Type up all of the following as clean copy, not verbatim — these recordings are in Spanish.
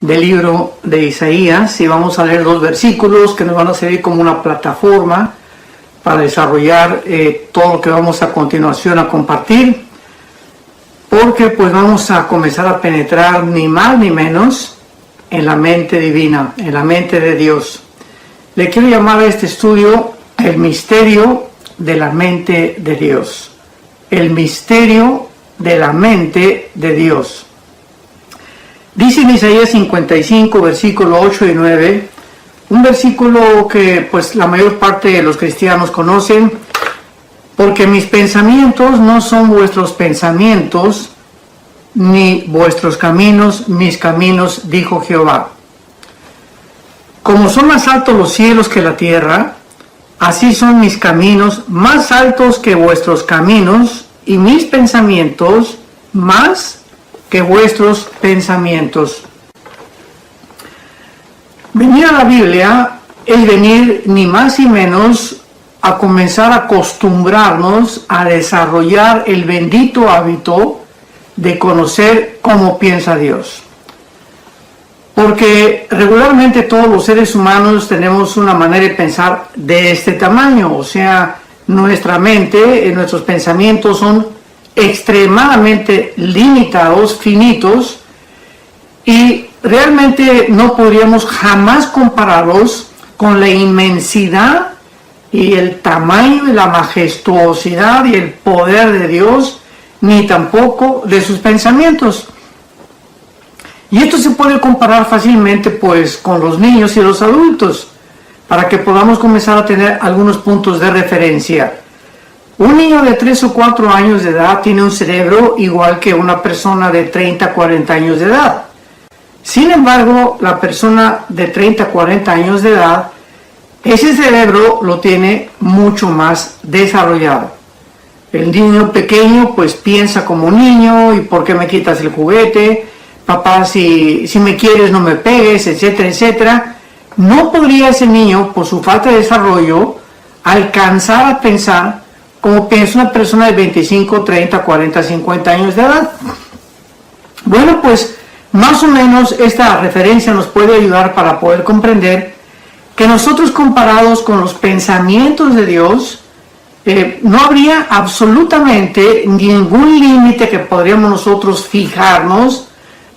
del libro de Isaías y vamos a leer 2 versículos que nos van a servir como una plataforma para desarrollar todo lo que vamos a continuación a compartir, porque pues vamos a comenzar a penetrar ni más ni menos en la mente divina, en la mente de Dios. Le quiero llamar a este estudio el misterio de la mente de Dios. El misterio de la mente de Dios. Dice en Isaías 55, versículo 8 y 9, un versículo que pues la mayor parte de los cristianos conocen, porque mis pensamientos no son vuestros pensamientos, ni vuestros caminos, mis caminos, dijo Jehová. Como son más altos los cielos que la tierra, así son mis caminos más altos que vuestros caminos, y mis pensamientos más que vuestros pensamientos. Venir a la Biblia es venir ni más ni menos a comenzar a acostumbrarnos a desarrollar el bendito hábito de conocer cómo piensa Dios. Porque regularmente todos los seres humanos tenemos una manera de pensar de este tamaño, o sea, nuestra mente, nuestros pensamientos son extremadamente limitados, finitos, y realmente no podríamos jamás compararlos con la inmensidad y el tamaño y la majestuosidad y el poder de Dios, ni tampoco de sus pensamientos. Y esto se puede comparar fácilmente pues con los niños y los adultos, para que podamos comenzar a tener algunos puntos de referencia. Un niño de 3 o 4 años de edad tiene un cerebro igual que una persona de 30, 40 años de edad. Sin embargo, la persona de 30, 40 años de edad, ese cerebro lo tiene mucho más desarrollado. El niño pequeño pues piensa como niño, ¿y por qué me quitas el juguete? Papá, si me quieres no me pegues, etcétera, etcétera. No podría ese niño, por su falta de desarrollo, alcanzar a pensar como piensa una persona de 25, 30, 40, 50 años de edad. Bueno, pues más o menos esta referencia nos puede ayudar para poder comprender que nosotros, comparados con los pensamientos de Dios, no habría absolutamente ningún límite que podríamos nosotros fijarnos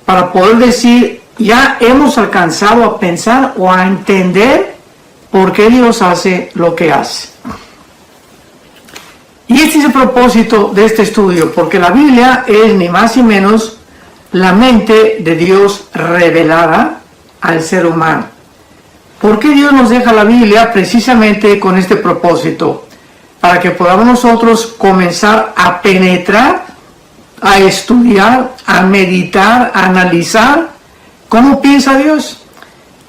para poder decir, ya hemos alcanzado a pensar o a entender por qué Dios hace lo que hace. Y este es el propósito de este estudio, porque la Biblia es ni más ni menos la mente de Dios revelada al ser humano. ¿Por qué Dios nos deja la Biblia? Precisamente con este propósito, para que podamos nosotros comenzar a penetrar, a estudiar, a meditar, a analizar cómo piensa Dios.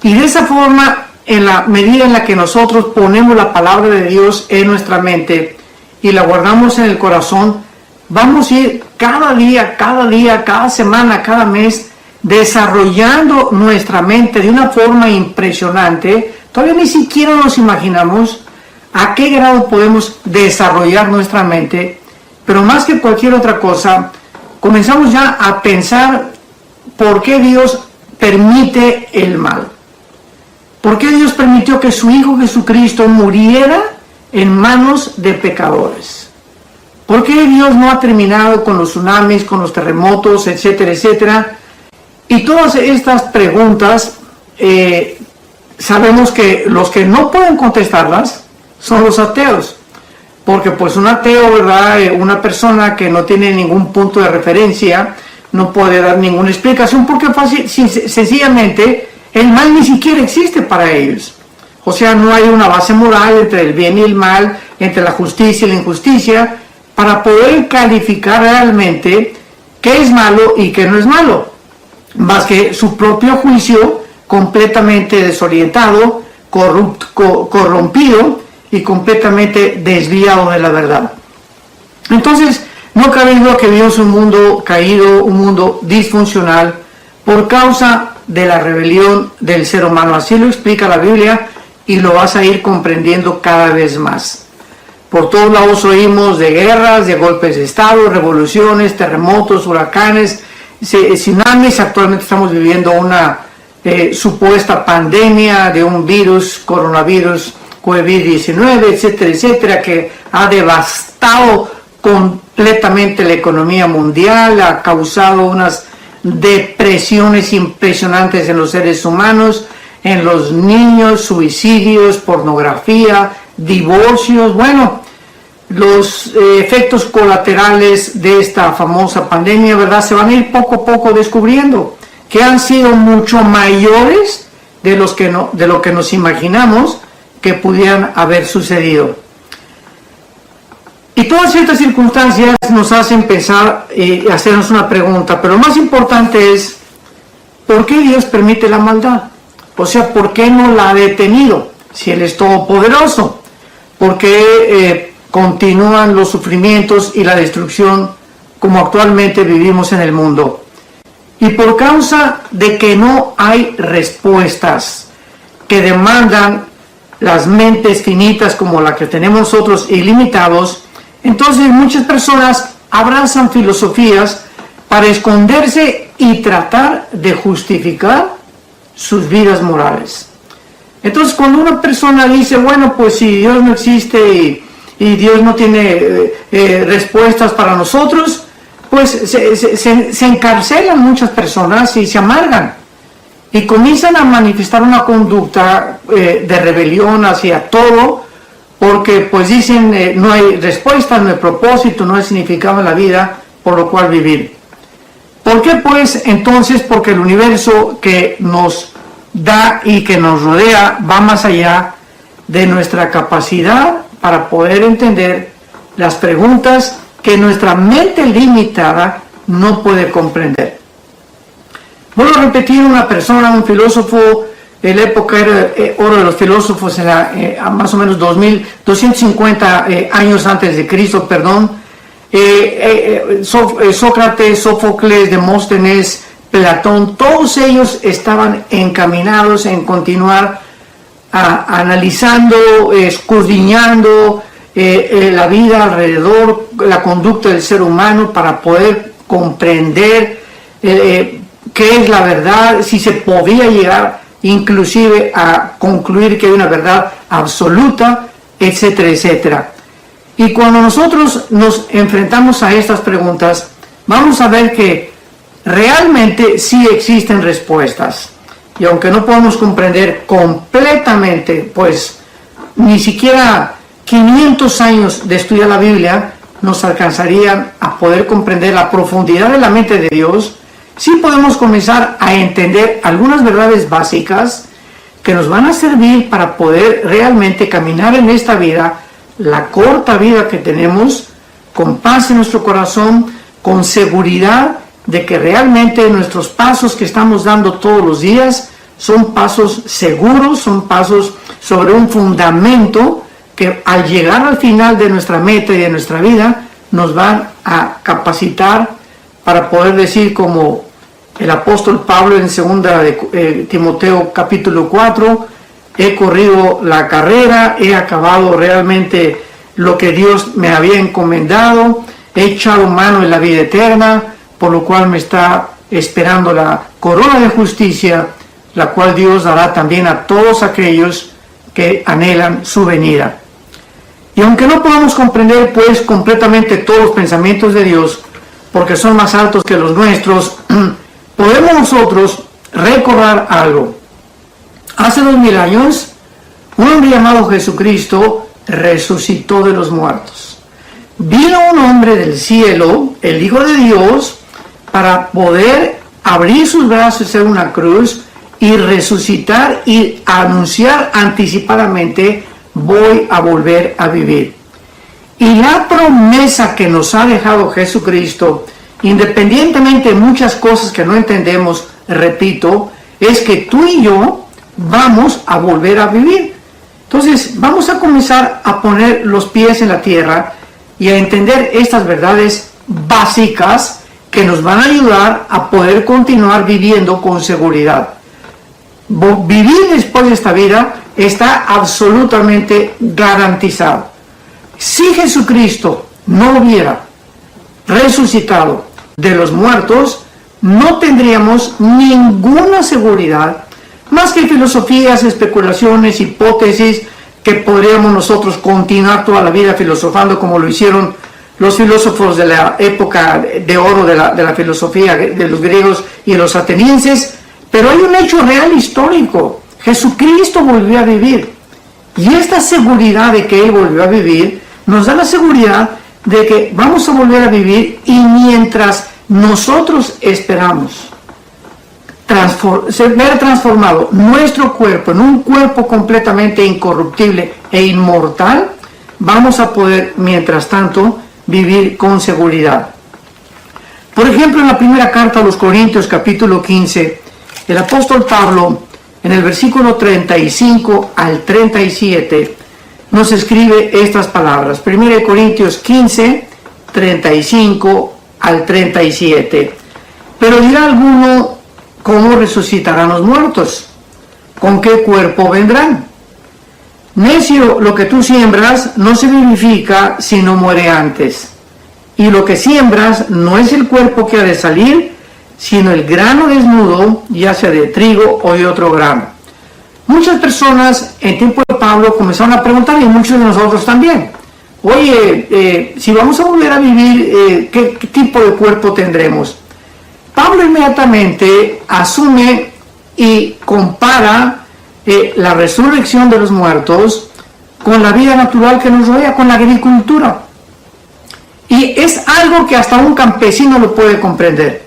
Y de esa forma, en la medida en la que nosotros ponemos la palabra de Dios en nuestra mente y la guardamos en el corazón, vamos a ir cada día, cada semana, cada mes, desarrollando nuestra mente de una forma impresionante. Todavía ni siquiera nos imaginamos a qué grado podemos desarrollar nuestra mente, pero más que cualquier otra cosa, comenzamos ya a pensar por qué Dios permite el mal. ¿Por qué Dios permitió que su Hijo Jesucristo muriera en manos de pecadores? ¿Por qué Dios no ha terminado con los tsunamis, con los terremotos, etcétera, etcétera? Y todas estas preguntas, sabemos que los que no pueden contestarlas son los ateos. Porque pues un ateo, ¿verdad? Una persona que no tiene ningún punto de referencia, no puede dar ninguna explicación, porque sencillamente el mal ni siquiera existe para ellos. O sea, no hay una base moral entre el bien y el mal, entre la justicia y la injusticia, para poder calificar realmente qué es malo y qué no es malo, más que su propio juicio completamente desorientado, corrompido y completamente desviado de la verdad. Entonces, no cabe duda que vivimos un mundo caído, un mundo disfuncional, por causa de la rebelión del ser humano. Así lo explica la Biblia, y lo vas a ir comprendiendo cada vez más. Por todos lados oímos de guerras, de golpes de estado, revoluciones, terremotos, huracanes, tsunamis. Actualmente estamos viviendo una supuesta pandemia de un virus, coronavirus, COVID-19, etcétera, etcétera, que ha devastado completamente la economía mundial, ha causado unas depresiones impresionantes en los seres humanos, en los niños, suicidios, pornografía, divorcios. Bueno, los efectos colaterales de esta famosa pandemia, ¿verdad?, se van a ir poco a poco descubriendo, que han sido mucho mayores de lo que nos imaginamos que pudieran haber sucedido. Y todas estas circunstancias nos hacen pensar y hacernos una pregunta, pero lo más importante es, ¿por qué Dios permite la maldad? O sea, ¿por qué no la ha detenido si Él es todopoderoso? ¿Por qué continúan los sufrimientos y la destrucción como actualmente vivimos en el mundo? Y por causa de que no hay respuestas que demandan las mentes finitas como la que tenemos nosotros, ilimitados, entonces muchas personas abrazan filosofías para esconderse y tratar de justificar sus vidas morales. Entonces, cuando una persona dice, bueno, pues si Dios no existe y Dios no tiene respuestas para nosotros, pues se encarcelan muchas personas y se amargan y comienzan a manifestar una conducta de rebelión hacia todo, porque pues dicen no hay respuesta, no hay propósito, no hay significado en la vida por lo cual vivir. ¿Por qué pues? Entonces porque el universo que nos da y que nos rodea va más allá de nuestra capacidad para poder entender las preguntas que nuestra mente limitada no puede comprender. Vuelvo a repetir, una persona, un filósofo, en la época era oro de los filósofos, más o menos 250 años antes de Cristo, perdón, Sócrates, Sófocles, Demóstenes, Platón, todos ellos estaban encaminados en continuar analizando, escudriñando la vida alrededor, la conducta del ser humano para poder comprender qué es la verdad, si se podía llegar inclusive a concluir que hay una verdad absoluta, etcétera, etcétera. Y cuando nosotros nos enfrentamos a estas preguntas, vamos a ver que realmente sí existen respuestas. Y aunque no podemos comprender completamente, pues ni siquiera 500 años de estudiar la Biblia nos alcanzarían a poder comprender la profundidad de la mente de Dios, sí podemos comenzar a entender algunas verdades básicas que nos van a servir para poder realmente caminar en esta vida, la corta vida que tenemos, con paz en nuestro corazón, con seguridad de que realmente nuestros pasos que estamos dando todos los días son pasos seguros, son pasos sobre un fundamento que al llegar al final de nuestra meta y de nuestra vida nos van a capacitar para poder decir, como el apóstol Pablo en 2 de Timoteo capítulo 4, he corrido la carrera, he acabado realmente lo que Dios me había encomendado, he echado mano en la vida eterna, por lo cual me está esperando la corona de justicia, la cual Dios dará también a todos aquellos que anhelan su venida. Y aunque no podamos comprender pues completamente todos los pensamientos de Dios, porque son más altos que los nuestros, podemos nosotros recordar algo. Hace 2000 años, un hombre llamado Jesucristo resucitó de los muertos. Vino un hombre del cielo, el Hijo de Dios, para poder abrir sus brazos en una cruz y resucitar y anunciar anticipadamente: voy a volver a vivir. Y la promesa que nos ha dejado Jesucristo, independientemente de muchas cosas que no entendemos, repito, es que tú y yo vamos a volver a vivir. Entonces vamos a comenzar a poner los pies en la tierra y a entender estas verdades básicas que nos van a ayudar a poder continuar viviendo con seguridad. Vivir después de esta vida está absolutamente garantizado. Si Jesucristo no hubiera resucitado de los muertos, no tendríamos ninguna seguridad más que filosofías, especulaciones, hipótesis, que podríamos nosotros continuar toda la vida filosofando como lo hicieron los filósofos de la época de oro de la filosofía de los griegos y los atenienses. Pero hay un hecho real histórico: Jesucristo volvió a vivir, y esta seguridad de que Él volvió a vivir nos da la seguridad de que vamos a volver a vivir, y mientras nosotros esperamos ver transformado nuestro cuerpo en un cuerpo completamente incorruptible e inmortal, vamos a poder, mientras tanto, vivir con seguridad. Por ejemplo, en la primera carta a los Corintios, capítulo 15, el apóstol Pablo, en el versículo 35 al 37, nos escribe estas palabras. 1 Corintios 15, 35 al 37. Pero dirá alguno: ¿cómo resucitarán los muertos? ¿Con qué cuerpo vendrán? Necio, lo que tú siembras no se vivifica si no muere antes. Y lo que siembras no es el cuerpo que ha de salir, sino el grano desnudo, ya sea de trigo o de otro grano. Muchas personas en tiempo de Pablo comenzaron a preguntar, y muchos de nosotros también: oye, si vamos a volver a vivir, ¿qué tipo de cuerpo tendremos? Pablo inmediatamente asume y compara la resurrección de los muertos con la vida natural que nos rodea, con la agricultura. Y es algo que hasta un campesino lo puede comprender.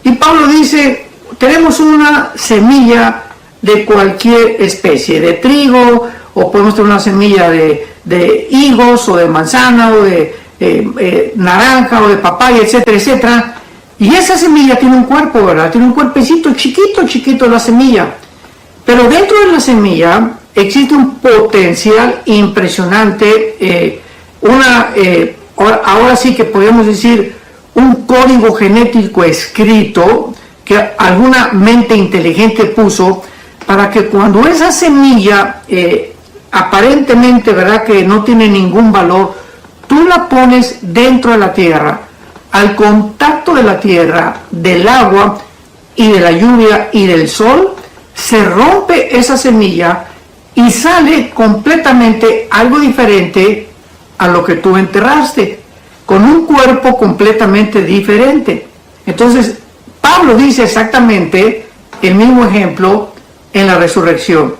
Y Pablo dice: tenemos una semilla de cualquier especie, de trigo, o podemos tener una semilla de higos, o de manzana, o de naranja, o de papaya, etcétera, etcétera. Y esa semilla tiene un cuerpo, ¿verdad? Tiene un cuerpecito chiquito la semilla. Pero dentro de la semilla existe un potencial impresionante, ahora sí que podemos decir un código genético escrito que alguna mente inteligente puso para que cuando esa semilla aparentemente, ¿verdad?, que no tiene ningún valor, tú la pones dentro de la tierra, al contacto de la tierra, del agua y de la lluvia y del sol, se rompe esa semilla y sale completamente algo diferente a lo que tú enterraste, con un cuerpo completamente diferente. Entonces, Pablo dice exactamente el mismo ejemplo en la resurrección.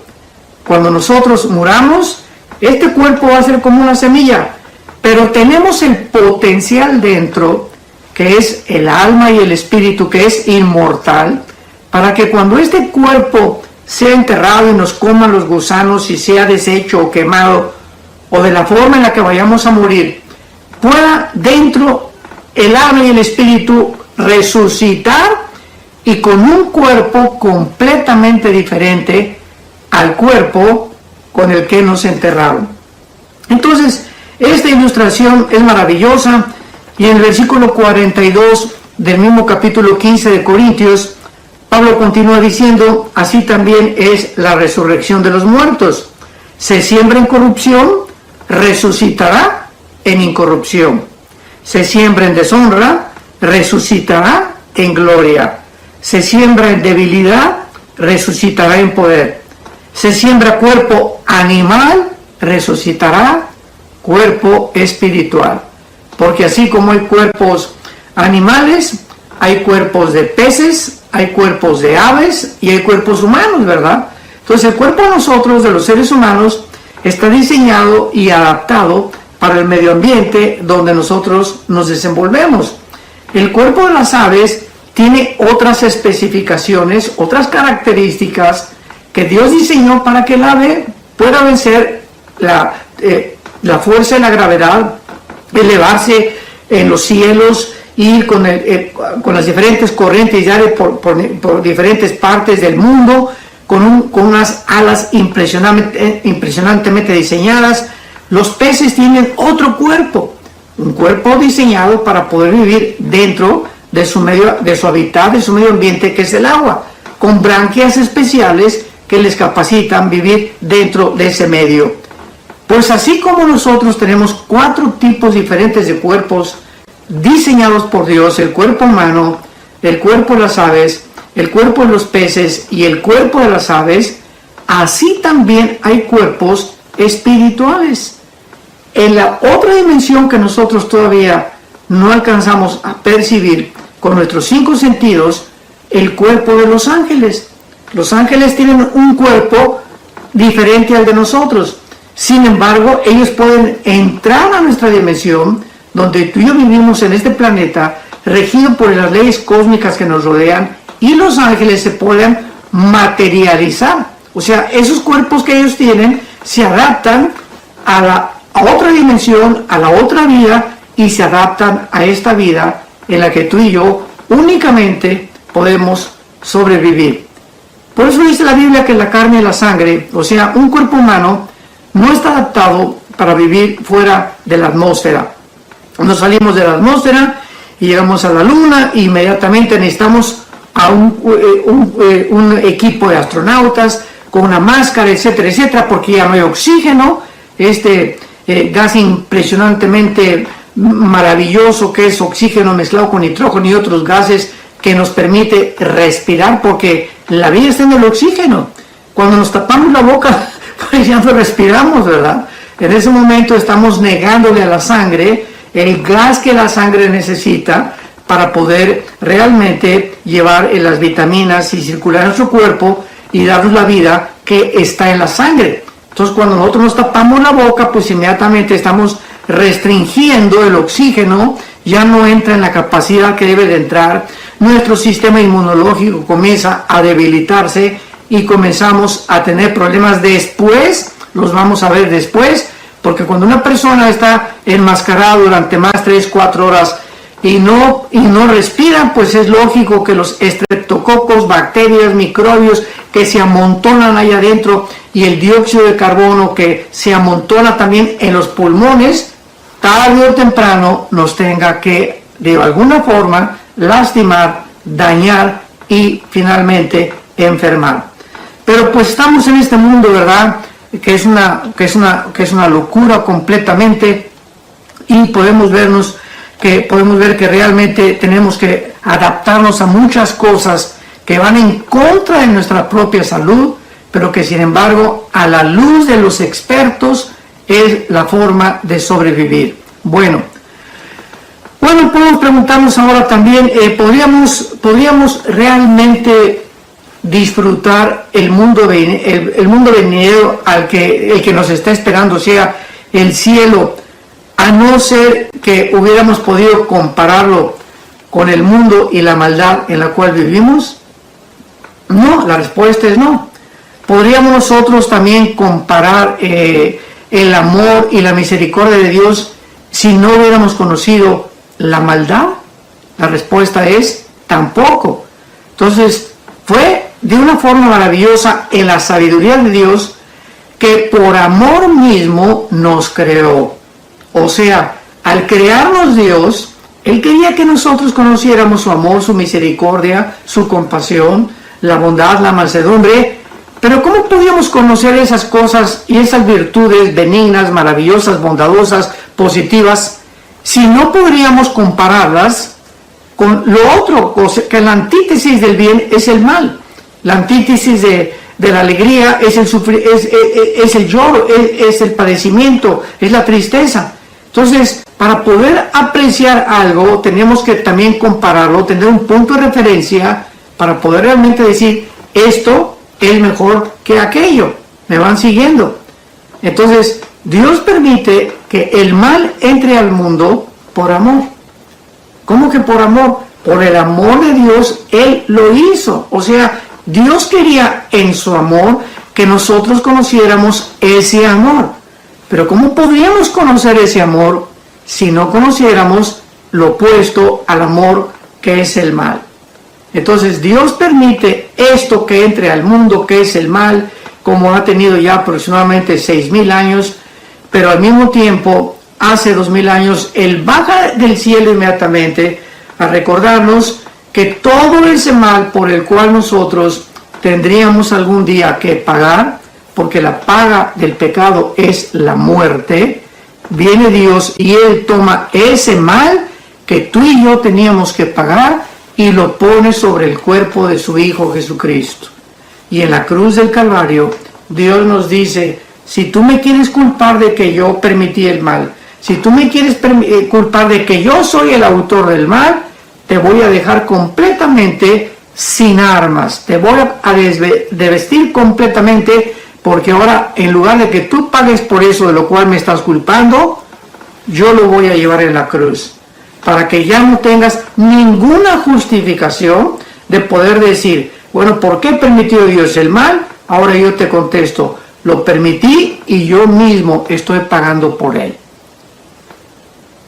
Cuando nosotros muramos, este cuerpo va a ser como una semilla, pero tenemos el potencial dentro, que es el alma y el espíritu, que es inmortal, para que cuando este cuerpo sea enterrado y nos coman los gusanos y sea deshecho o quemado, o de la forma en la que vayamos a morir, pueda dentro el alma y el espíritu resucitar, y con un cuerpo completamente diferente al cuerpo con el que nos enterraron. Entonces, esta ilustración es maravillosa. Y en el versículo 42 del mismo capítulo 15 de Corintios, Pablo continúa diciendo: así también es la resurrección de los muertos. Se siembra en corrupción, resucitará en incorrupción. Se siembra en deshonra, resucitará en gloria. Se siembra en debilidad, resucitará en poder. Se siembra cuerpo animal, resucitará cuerpo espiritual. Porque así como hay cuerpos animales, hay cuerpos de peces, hay cuerpos de aves y hay cuerpos humanos, ¿verdad? Entonces el cuerpo de nosotros, de los seres humanos, está diseñado y adaptado para el medio ambiente donde nosotros nos desenvolvemos. El cuerpo de las aves tiene otras especificaciones, otras características que Dios diseñó para que el ave pueda vencer la fuerza de la gravedad, elevarse en los cielos, ir con las diferentes corrientes de aire por diferentes partes del mundo, con unas alas impresionantemente diseñadas. Los peces tienen otro cuerpo, un cuerpo diseñado para poder vivir dentro de su hábitat, de su medio ambiente, que es el agua, con branquias especiales que les capacitan vivir dentro de ese medio. Pues así como nosotros tenemos 4 tipos diferentes de cuerpos diseñados por Dios: el cuerpo humano, el cuerpo de las aves, el cuerpo de los peces y el cuerpo de las aves, así también hay cuerpos espirituales. En la otra dimensión que nosotros todavía no alcanzamos a percibir con nuestros 5 sentidos, el cuerpo de los ángeles. Los ángeles tienen un cuerpo diferente al de nosotros. Sin embargo, ellos pueden entrar a nuestra dimensión, donde tú y yo vivimos en este planeta, regido por las leyes cósmicas que nos rodean, y los ángeles se pueden materializar. O sea, esos cuerpos que ellos tienen se adaptan a otra dimensión, a la otra vida, y se adaptan a esta vida en la que tú y yo únicamente podemos sobrevivir. Por eso dice la Biblia que la carne y la sangre, o sea, un cuerpo humano, no está adaptado para vivir fuera de la atmósfera. Nos salimos de la atmósfera y llegamos a la luna, e inmediatamente necesitamos a un equipo de astronautas con una máscara, etcétera, etcétera, porque ya no hay oxígeno, gas impresionantemente maravilloso que es oxígeno mezclado con nitrógeno y otros gases que nos permite respirar, porque la vida está en el oxígeno. Cuando nos tapamos la boca, pues ya no respiramos, ¿verdad? En ese momento estamos negándole a la sangre el gas que la sangre necesita para poder realmente llevar las vitaminas y circular en nuestro cuerpo y darnos la vida que está en la sangre. Entonces, cuando nosotros nos tapamos la boca, pues inmediatamente estamos restringiendo el oxígeno, ya no entra en la capacidad que debe de entrar, nuestro sistema inmunológico comienza a debilitarse y comenzamos a tener problemas después, los vamos a ver después, porque cuando una persona está enmascarada durante más 3-4 horas y no respira, pues es lógico que los estreptococos, bacterias, microbios que se amontonan allá adentro y el dióxido de carbono que se amontona también en los pulmones, tarde o temprano nos tenga que de alguna forma lastimar, dañar y finalmente enfermar. Pero pues estamos en este mundo, ¿verdad? Que es una locura completamente, y podemos ver que realmente tenemos que adaptarnos a muchas cosas que van en contra de nuestra propia salud, pero que sin embargo a la luz de los expertos es la forma de sobrevivir. Bueno, podemos preguntarnos ahora también, ¿podríamos realmente disfrutar el mundo venidero el que nos está esperando, o sea, el cielo, a no ser que hubiéramos podido compararlo con el mundo y la maldad en la cual vivimos? No, la respuesta es no. ¿Podríamos nosotros también comparar el amor y la misericordia de Dios si no hubiéramos conocido la maldad? La respuesta es tampoco. Entonces, fue de una forma maravillosa en la sabiduría de Dios que por amor mismo nos creó. O sea, al crearnos Dios, Él quería que nosotros conociéramos su amor, su misericordia, su compasión, la bondad, la mansedumbre. Pero ¿cómo podíamos conocer esas cosas y esas virtudes benignas, maravillosas, bondadosas, positivas, si no podríamos compararlas con lo otro, que la antítesis del bien es el mal? La antítesis de la alegría es el lloro, es el padecimiento, es la tristeza. Entonces, para poder apreciar algo, tenemos que también compararlo, tener un punto de referencia para poder realmente decir, esto es mejor que aquello. ¿Me van siguiendo? Entonces, Dios permite que el mal entre al mundo por amor. ¿Cómo que por amor? Por el amor de Dios, Él lo hizo. O sea, Dios quería en su amor que nosotros conociéramos ese amor. Pero ¿cómo podríamos conocer ese amor si no conociéramos lo opuesto al amor que es el mal? Entonces Dios permite esto que entre al mundo, que es el mal, como ha tenido ya aproximadamente 6,000 años, pero al mismo tiempo, hace 2,000 años, Él baja del cielo inmediatamente a recordarnos que todo ese mal por el cual nosotros tendríamos algún día que pagar, porque la paga del pecado es la muerte, viene Dios y Él toma ese mal que tú y yo teníamos que pagar y lo pone sobre el cuerpo de su Hijo Jesucristo. Y en la cruz del Calvario, Dios nos dice, si tú me quieres culpar de que yo permití el mal, si tú me quieres culpar de que yo soy el autor del mal, te voy a dejar completamente sin armas, te voy a desvestir completamente, porque ahora en lugar de que tú pagues por eso de lo cual me estás culpando, yo lo voy a llevar en la cruz, para que ya no tengas ninguna justificación de poder decir, bueno, ¿por qué permitió Dios el mal? Ahora yo te contesto, lo permití y yo mismo estoy pagando por él.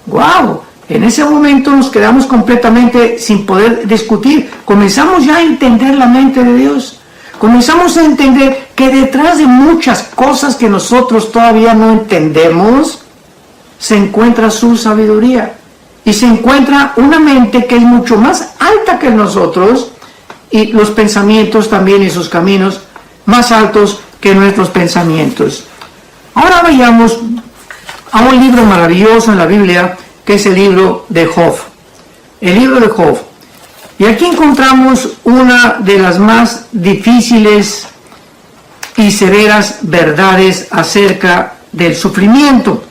¡Wow! En ese momento nos quedamos completamente sin poder discutir. Comenzamos ya a entender la mente de Dios. Comenzamos a entender que detrás de muchas cosas que nosotros todavía no entendemos, se encuentra su sabiduría. Y se encuentra una mente que es mucho más alta que nosotros, y los pensamientos también y sus caminos más altos que nuestros pensamientos. Ahora vayamos a un libro maravilloso en la Biblia, que es el libro de Job. El libro de Job. Y aquí encontramos una de las más difíciles y severas verdades acerca del sufrimiento.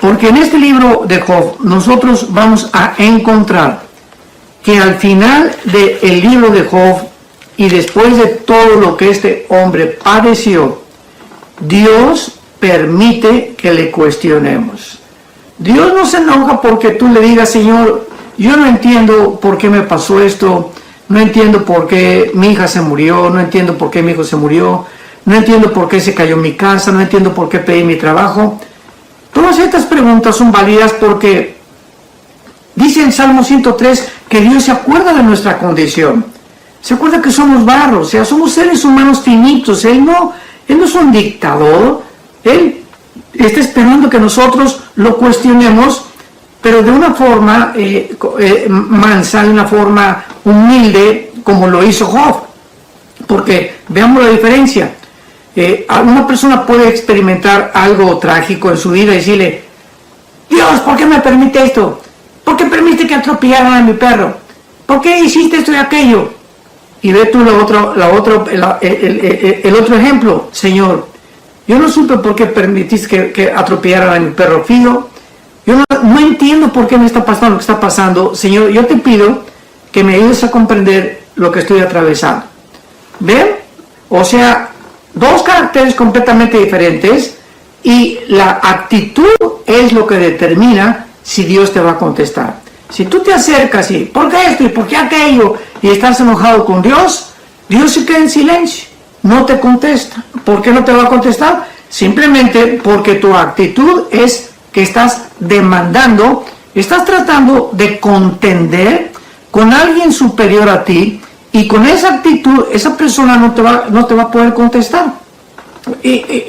Porque en este libro de Job nosotros vamos a encontrar que al final del libro de Job y después de todo lo que este hombre padeció, Dios permite que le cuestionemos. Dios no se enoja porque tú le digas, Señor, yo no entiendo por qué me pasó esto, no entiendo por qué mi hija se murió, no entiendo por qué mi hijo se murió, no entiendo por qué se cayó mi casa, no entiendo por qué pedí mi trabajo. Todas estas preguntas son válidas porque dice en Salmo 103 que Dios se acuerda de nuestra condición. Se acuerda que somos barro, o sea, somos seres humanos finitos. Él no es un dictador. Él está esperando que nosotros lo cuestionemos, pero de una forma mansa, de una forma humilde, como lo hizo Job. Porque veamos la diferencia. Una persona puede experimentar algo trágico en su vida y decirle, Dios, ¿por qué me permite esto? ¿Por qué permite que atropellaran a mi perro? ¿Por qué hiciste esto y aquello? Y ve tú el otro ejemplo. Señor, yo no supe por qué permitiste que atropellaran a mi perro Fido. Yo no entiendo por qué me está pasando lo que está pasando. Señor, yo te pido que me ayudes a comprender lo que estoy atravesando. ¿Ven? O sea, dos caracteres completamente diferentes, y la actitud es lo que determina si Dios te va a contestar. Si tú te acercas y, ¿por qué esto y por qué aquello? Y estás enojado con Dios, Dios se queda en silencio, no te contesta. ¿Por qué no te va a contestar? Simplemente porque tu actitud es que estás demandando, estás tratando de contender con alguien superior a ti, y con esa actitud, esa persona no te va a poder contestar.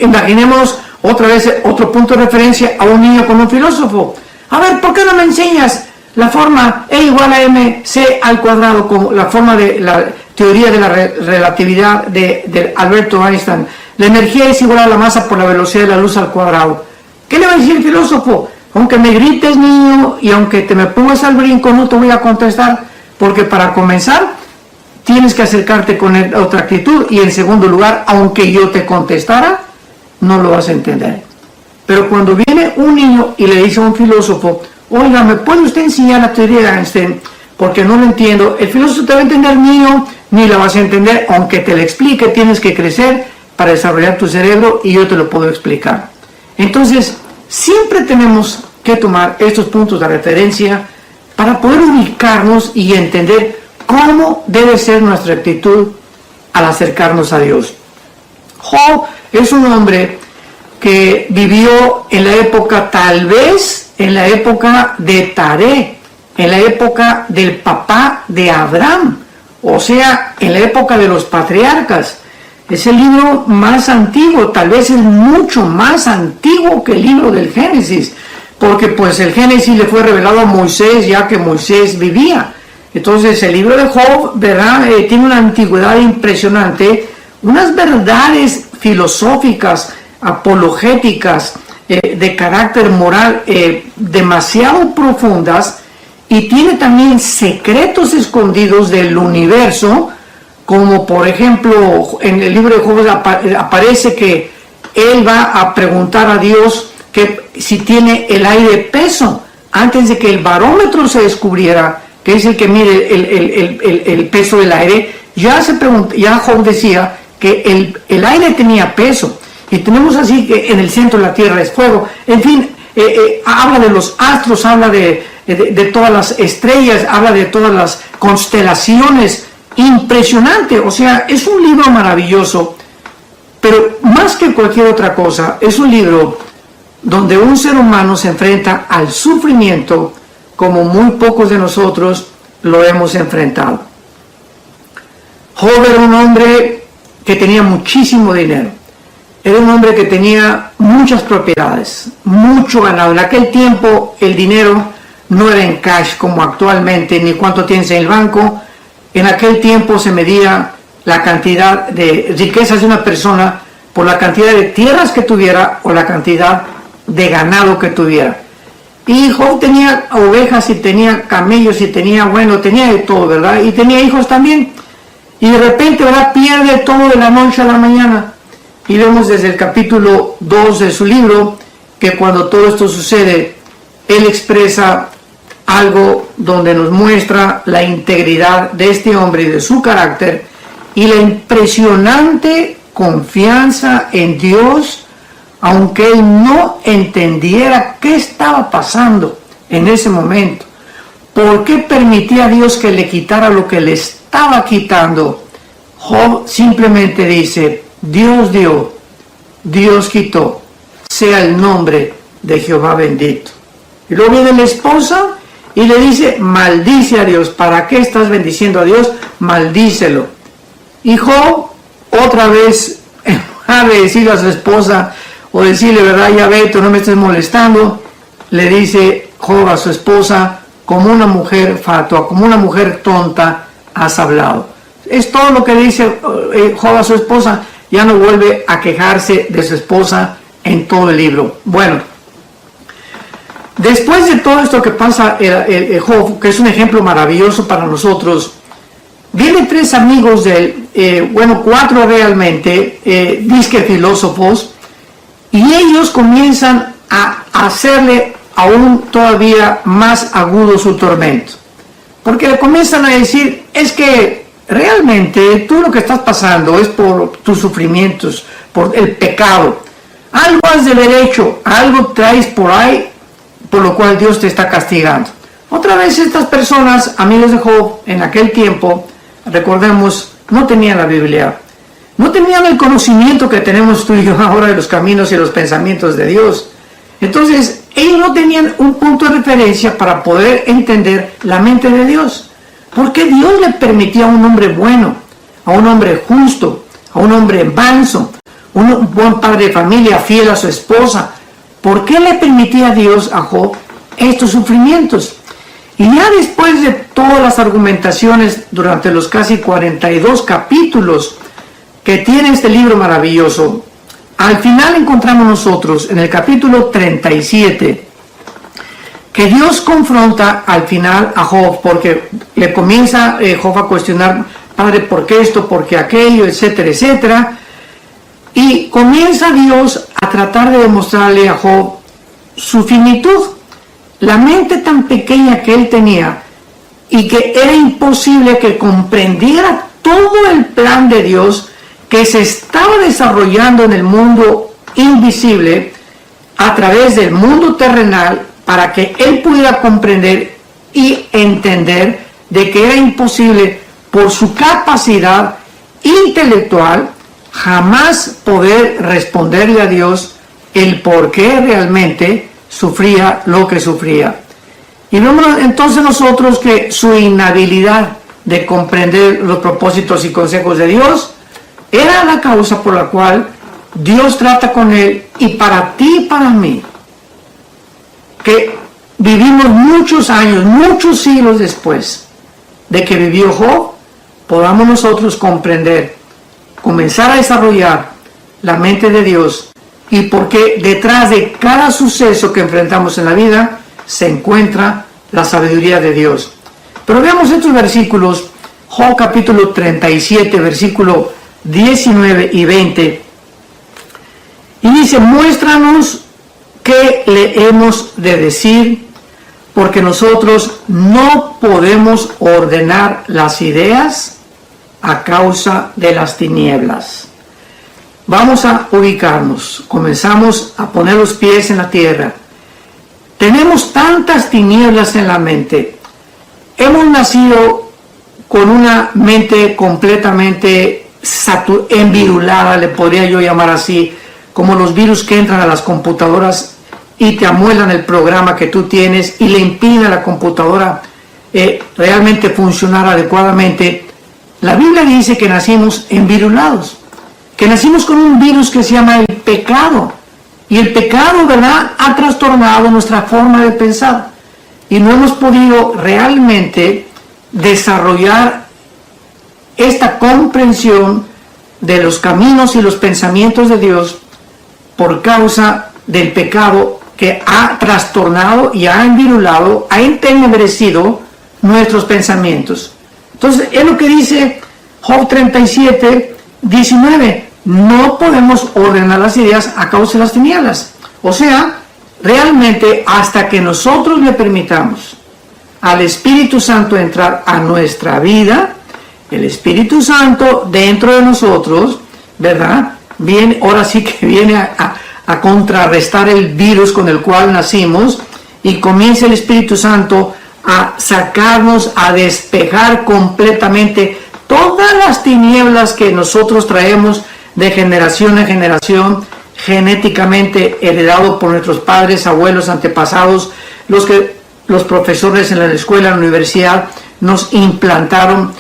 Imaginemos otra vez otro punto de referencia a un niño con un filósofo. A ver, ¿por qué no me enseñas la forma E igual a mc al cuadrado, como la forma de la teoría de la relatividad de Alberto Einstein? La energía es igual a la masa por la velocidad de la luz al cuadrado. ¿Qué le va a decir el filósofo? Aunque me grites, niño, y aunque te me pongas al brinco, no te voy a contestar, porque para comenzar tienes que acercarte con otra actitud, y en segundo lugar, aunque yo te contestara, no lo vas a entender. Pero cuando viene un niño y le dice a un filósofo, oiga, ¿me puede usted enseñar la teoría de Einstein? Porque no lo entiendo. El filósofo te va a entender, niño, ni la vas a entender, aunque te lo explique. Tienes que crecer para desarrollar tu cerebro, y yo te lo puedo explicar. Entonces, siempre tenemos que tomar estos puntos de referencia para poder ubicarnos y entender cómo debe ser nuestra actitud al acercarnos a Dios. Job es un hombre que vivió en la época, tal vez en la época de Taré, en la época del papá de Abraham, o sea, en la época de los patriarcas. Es el libro más antiguo, tal vez es mucho más antiguo que el libro del Génesis, porque pues el Génesis le fue revelado a Moisés ya que Moisés vivía. Entonces el libro de Job, ¿verdad? Tiene una antigüedad impresionante, unas verdades filosóficas, apologéticas, de carácter moral demasiado profundas, y tiene también secretos escondidos del universo, como por ejemplo en el libro de Job aparece que él va a preguntar a Dios que si tiene el aire peso, antes de que el barómetro se descubriera, que es el que mide el peso del aire. Ya Job decía que el aire tenía peso, y tenemos así que en el centro de la tierra es fuego. En fin, habla de los astros, habla de todas las estrellas, habla de todas las constelaciones. Impresionante, o sea, es un libro maravilloso, pero más que cualquier otra cosa, es un libro donde un ser humano se enfrenta al sufrimiento como muy pocos de nosotros lo hemos enfrentado. Job era un hombre que tenía muchísimo dinero, era un hombre que tenía muchas propiedades, mucho ganado. En aquel tiempo el dinero no era en cash como actualmente, ni cuánto tienes en el banco. En aquel tiempo se medía la cantidad de riquezas de una persona por la cantidad de tierras que tuviera o la cantidad de ganado que tuviera. Y Job tenía ovejas y tenía camellos y tenía de todo, ¿verdad? Y tenía hijos también. Y de repente, ¿verdad?, pierde todo de la noche a la mañana. Y vemos desde el capítulo 2 de su libro que cuando todo esto sucede, él expresa algo donde nos muestra la integridad de este hombre y de su carácter y la impresionante confianza en Dios, aunque él no entendiera qué estaba pasando en ese momento. ¿Por qué permitía a Dios que le quitara lo que le estaba quitando? Job simplemente dice: Dios dio, Dios quitó, sea el nombre de Jehová bendito. Y luego viene la esposa y le dice: maldice a Dios. ¿Para qué estás bendiciendo a Dios? Maldícelo. Y Job, otra vez, en lugar de decirle a su esposa o decirle, verdad, ya ve, tú no me estés molestando, le dice Job a su esposa: como una mujer fatua, como una mujer tonta has hablado. Es todo lo que dice Job a su esposa. Ya no vuelve a quejarse de su esposa en todo el libro. Bueno, después de todo esto que pasa Job, que es un ejemplo maravilloso para nosotros, vienen tres amigos de él, cuatro realmente, disque filósofos, y ellos comienzan a hacerle aún todavía más agudo su tormento, porque le comienzan a decir: es que realmente tú lo que estás pasando es por tus sufrimientos, por el pecado, algo has de haber hecho, algo traes por ahí, por lo cual Dios te está castigando. Otra vez estas personas, amigos de Job, en aquel tiempo, recordemos, no tenían la Biblia, no tenían el conocimiento que tenemos tú y yo ahora de los caminos y los pensamientos de Dios. Entonces, ellos no tenían un punto de referencia para poder entender la mente de Dios. ¿Por qué Dios le permitía a un hombre bueno, a un hombre justo, a un hombre manso, un buen padre de familia, fiel a su esposa? ¿Por qué le permitía a Dios a Job estos sufrimientos? Y ya después de todas las argumentaciones durante los casi 42 capítulos que tiene este libro maravilloso, al final encontramos nosotros en el capítulo 37 que Dios confronta al final a Job, porque le comienza Job a cuestionar: Padre, ¿por qué esto? ¿Por qué aquello? Etcétera, etcétera. Y comienza Dios a tratar de demostrarle a Job su finitud, la mente tan pequeña que él tenía, y que era imposible que comprendiera todo el plan de Dios que se estaba desarrollando en el mundo invisible a través del mundo terrenal, para que él pudiera comprender y entender de que era imposible por su capacidad intelectual jamás poder responderle a Dios el por qué realmente sufría lo que sufría. Y vemos entonces nosotros que su inhabilidad de comprender los propósitos y consejos de Dios era la causa por la cual Dios trata con él, y para ti y para mí, que vivimos muchos años, muchos siglos después de que vivió Job, podamos nosotros comprender, comenzar a desarrollar la mente de Dios, y porque detrás de cada suceso que enfrentamos en la vida se encuentra la sabiduría de Dios. Pero veamos estos versículos, Job capítulo 37, versículo 19 y 20. Y dice, muéstranos qué le hemos de decir, porque nosotros no podemos ordenar las ideas a causa de las tinieblas. Vamos a ubicarnos, comenzamos a poner los pies en la tierra. Tenemos tantas tinieblas en la mente. Hemos nacido con una mente completamente envirulada, le podría yo llamar así, como los virus que entran a las computadoras y te amuelan el programa que tú tienes y le impiden a la computadora realmente funcionar adecuadamente. La Biblia dice que nacimos envirulados, que nacimos con un virus que se llama el pecado. Y el pecado, ¿verdad?, ha trastornado nuestra forma de pensar. Y no hemos podido realmente desarrollar esta comprensión de los caminos y los pensamientos de Dios por causa del pecado que ha trastornado y ha envirulado, ha entenebrecido nuestros pensamientos. Entonces, es lo que dice Job 37, 19. No podemos ordenar las ideas a causa de las tinieblas. O sea, realmente hasta que nosotros le permitamos al Espíritu Santo entrar a nuestra vida, el Espíritu Santo dentro de nosotros, ¿verdad?, viene, ahora sí que viene a contrarrestar el virus con el cual nacimos, y comienza el Espíritu Santo a sacarnos, a despejar completamente todas las tinieblas que nosotros traemos de generación en generación, genéticamente heredado por nuestros padres, abuelos, antepasados, los profesores en la escuela, en la universidad, nos implantaron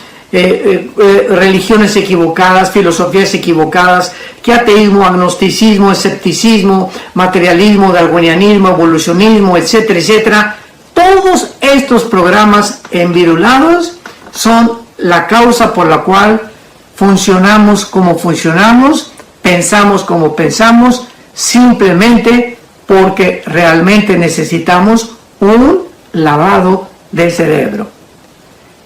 religiones equivocadas, filosofías equivocadas, que ateísmo, agnosticismo, escepticismo, materialismo, darwinianismo, evolucionismo, etcétera, etcétera. Todos estos programas envirulados son la causa por la cual funcionamos como funcionamos, pensamos como pensamos, simplemente porque realmente necesitamos un lavado del cerebro.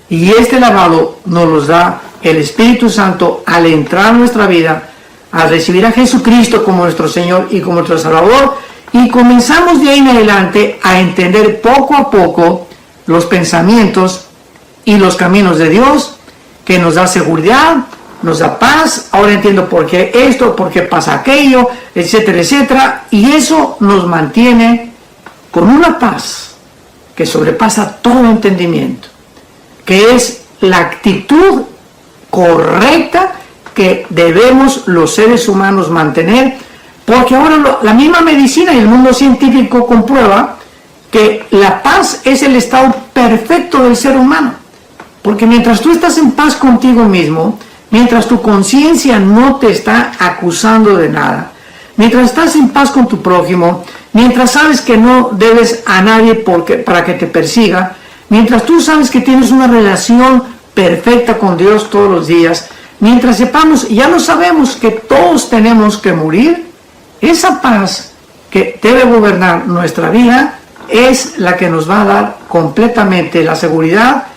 Y este lavado nos lo da el Espíritu Santo al entrar a nuestra vida, al recibir a Jesucristo como nuestro Señor y como nuestro Salvador, y comenzamos de ahí en adelante a entender poco a poco los pensamientos y los caminos de Dios, que nos da seguridad, nos da paz. Ahora entiendo por qué esto, por qué pasa aquello, etcétera, etcétera, y eso nos mantiene con una paz que sobrepasa todo entendimiento, que es la actitud correcta que debemos los seres humanos mantener, porque ahora la misma medicina y el mundo científico comprueba que la paz es el estado perfecto del ser humano, porque mientras tú estás en paz contigo mismo, mientras tu conciencia no te está acusando de nada, mientras estás en paz con tu prójimo, mientras sabes que no debes a nadie para que te persiga, mientras tú sabes que tienes una relación perfecta con Dios todos los días, mientras sepamos, ya lo sabemos, que todos tenemos que morir, esa paz que debe gobernar nuestra vida es la que nos va a dar completamente la seguridad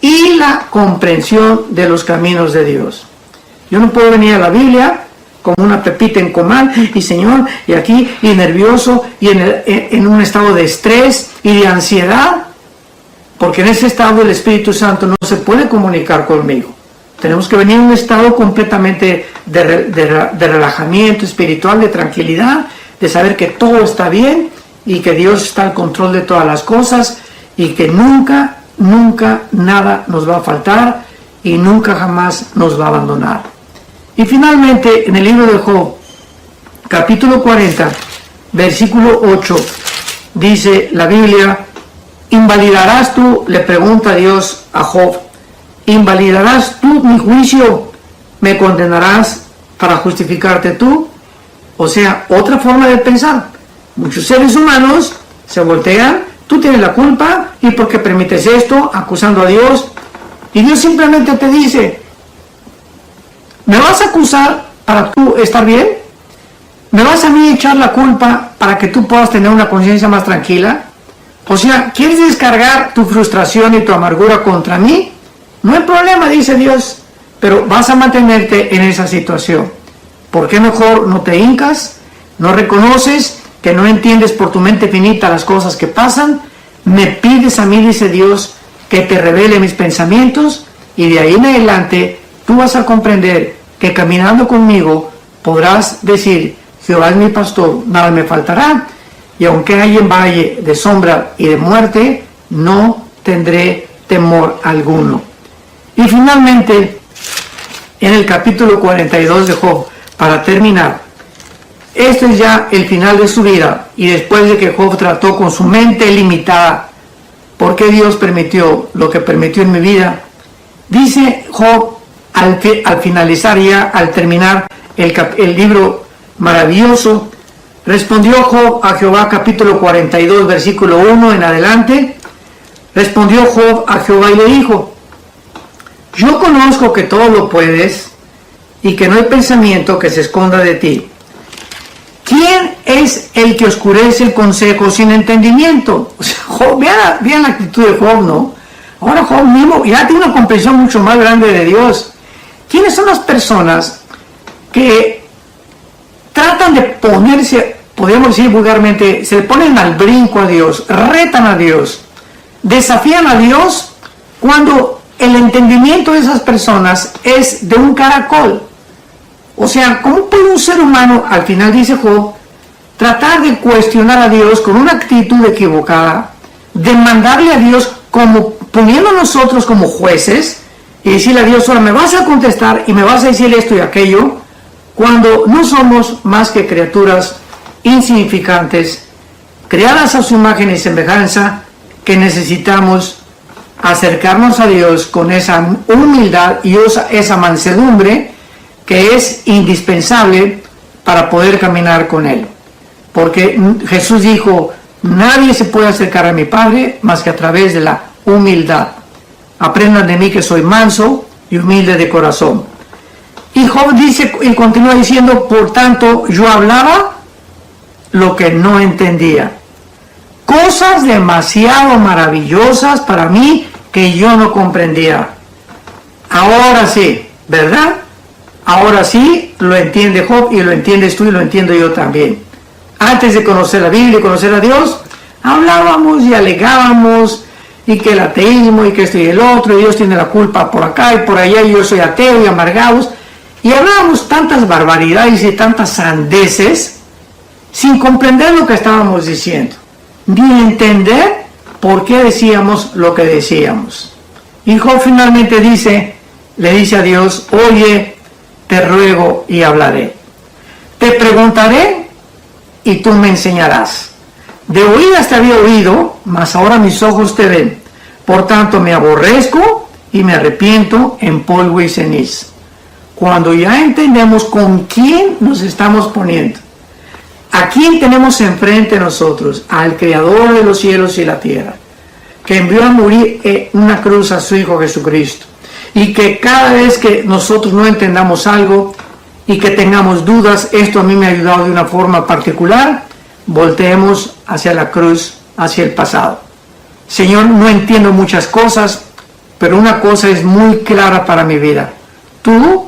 y la comprensión de los caminos de Dios. Yo no puedo venir a la Biblia como una pepita en comal, y Señor, y aquí, y nervioso, y en un estado de estrés y de ansiedad, porque en ese estado el Espíritu Santo no se puede comunicar conmigo. Tenemos que venir en un estado completamente de relajamiento espiritual, de tranquilidad, de saber que todo está bien y que Dios está al control de todas las cosas y que nunca, nunca nada nos va a faltar y nunca jamás nos va a abandonar. Y finalmente, en el libro de Job, capítulo 40, versículo 8, dice la Biblia: ¿invalidarás tú, le pregunta Dios a Job, invalidarás tú mi juicio? ¿Me condenarás para justificarte tú? O sea, otra forma de pensar. Muchos seres humanos se voltean: tú tienes la culpa y porque permites esto, acusando a Dios. Y Dios simplemente te dice: ¿me vas a acusar para tú estar bien? ¿Me vas a mí echar la culpa para que tú puedas tener una conciencia más tranquila? O sea, ¿quieres descargar tu frustración y tu amargura contra mí? No hay problema, dice Dios, pero vas a mantenerte en esa situación. ¿Por qué mejor no te hincas? ¿No reconoces que no entiendes por tu mente finita las cosas que pasan? Me pides a mí, dice Dios, que te revele mis pensamientos, y de ahí en adelante tú vas a comprender que caminando conmigo podrás decir: Jehová es mi pastor, nada me faltará, y aunque haya en valle de sombra y de muerte, no tendré temor alguno. Y finalmente, en el capítulo 42 de Job, para terminar, este es ya el final de su vida, y después de que Job trató con su mente limitada, ¿por qué Dios permitió lo que permitió en mi vida? Dice Job, al finalizar ya, al terminar el libro maravilloso, respondió Job a Jehová, capítulo 42, versículo 1 en adelante. Respondió Job a Jehová y le dijo: yo conozco que todo lo puedes y que no hay pensamiento que se esconda de ti. ¿Quién es el que oscurece el consejo sin entendimiento? O sea, Job, vean la actitud de Job, ¿no? Ahora Job mismo ya tiene una comprensión mucho más grande de Dios. ¿Quiénes son las personas que tratan de ponerse, podríamos decir vulgarmente, se le ponen al brinco a Dios, retan a Dios, desafían a Dios, cuando el entendimiento de esas personas es de un caracol? O sea, ¿cómo puede un ser humano, al final dice Job, tratar de cuestionar a Dios con una actitud equivocada, demandarle a Dios como poniendo a nosotros como jueces y decirle a Dios: ahora me vas a contestar y me vas a decir esto y aquello, cuando no somos más que criaturas insignificantes, creadas a su imagen y semejanza, que necesitamos acercarnos a Dios con esa humildad y esa mansedumbre que es indispensable para poder caminar con Él. Porque Jesús dijo: nadie se puede acercar a mi Padre más que a través de la humildad. Aprendan de mí que soy manso y humilde de corazón. Y Job dice y continúa diciendo: por tanto yo hablaba lo que no entendía, cosas demasiado maravillosas para mí que yo no comprendía. Ahora sí, ¿verdad? Ahora sí lo entiende Job, y lo entiendes tú y lo entiendo yo también. Antes de conocer la Biblia y conocer a Dios, hablábamos y alegábamos, y que el ateísmo y que esto y el otro, y Dios tiene la culpa por acá y por allá, y yo soy ateo y amargados, y hablábamos tantas barbaridades y tantas sandeces sin comprender lo que estábamos diciendo, ni entender por qué decíamos lo que decíamos. Y Job finalmente le dice a Dios: oye, te ruego y hablaré. Te preguntaré y tú me enseñarás. De oídas te había oído, mas ahora mis ojos te ven. Por tanto me aborrezco y me arrepiento en polvo y ceniza. Cuando ya entendemos con quién nos estamos poniendo, a quién tenemos enfrente nosotros, al Creador de los cielos y la tierra, que envió a morir en una cruz a su Hijo Jesucristo, y que cada vez que nosotros no entendamos algo y que tengamos dudas, esto a mí me ha ayudado de una forma particular, volteemos hacia la cruz, hacia el pasado. Señor, no entiendo muchas cosas, pero una cosa es muy clara para mi vida: tú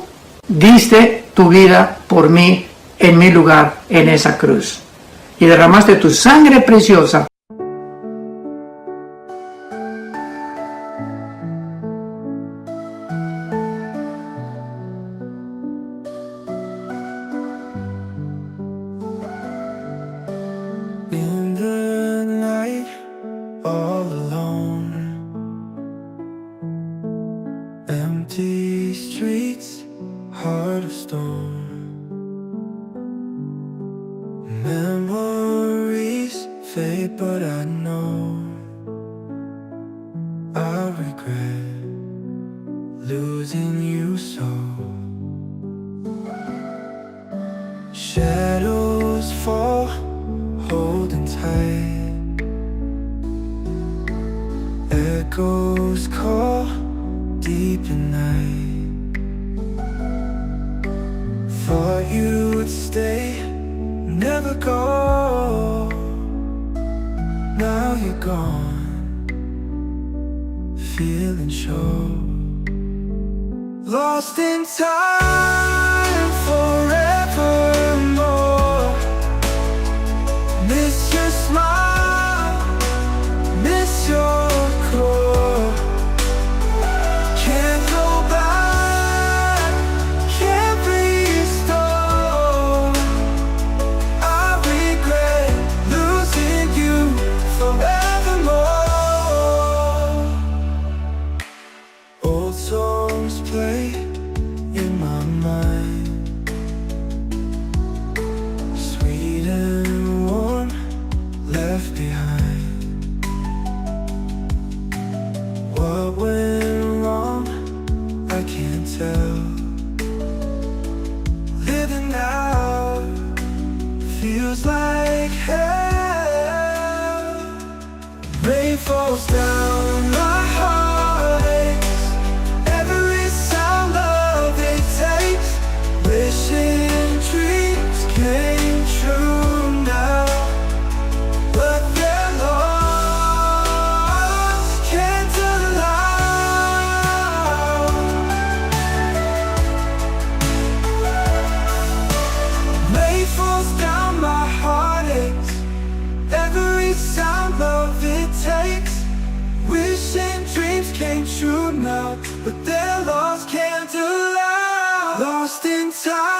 diste tu vida por mí en mi lugar en esa cruz, y derramaste tu sangre preciosa. In the night, all alone, empty streets, heart of stone, memories fade, but I know I regret losing you so. Shadows fall, holding tight, echoes call deep in night. Thought you would stay, never go. Now you're gone, feeling sure. Lost in time forevermore. Miss your smile, miss your core. Can't go back, can't restore. I regret losing you forevermore. Old songs play in my mind, sweet and warm, left behind. What went wrong? I can't tell. Living now feels like hell. Rain falls down my heartaches. Every sound of it takes. Wishing dreams came true now, but they're lost, can't allow. Rain falls down my heartaches. Every sound of it takes. Wishing dreams came true now, but they're lost, can't allow. Lost in time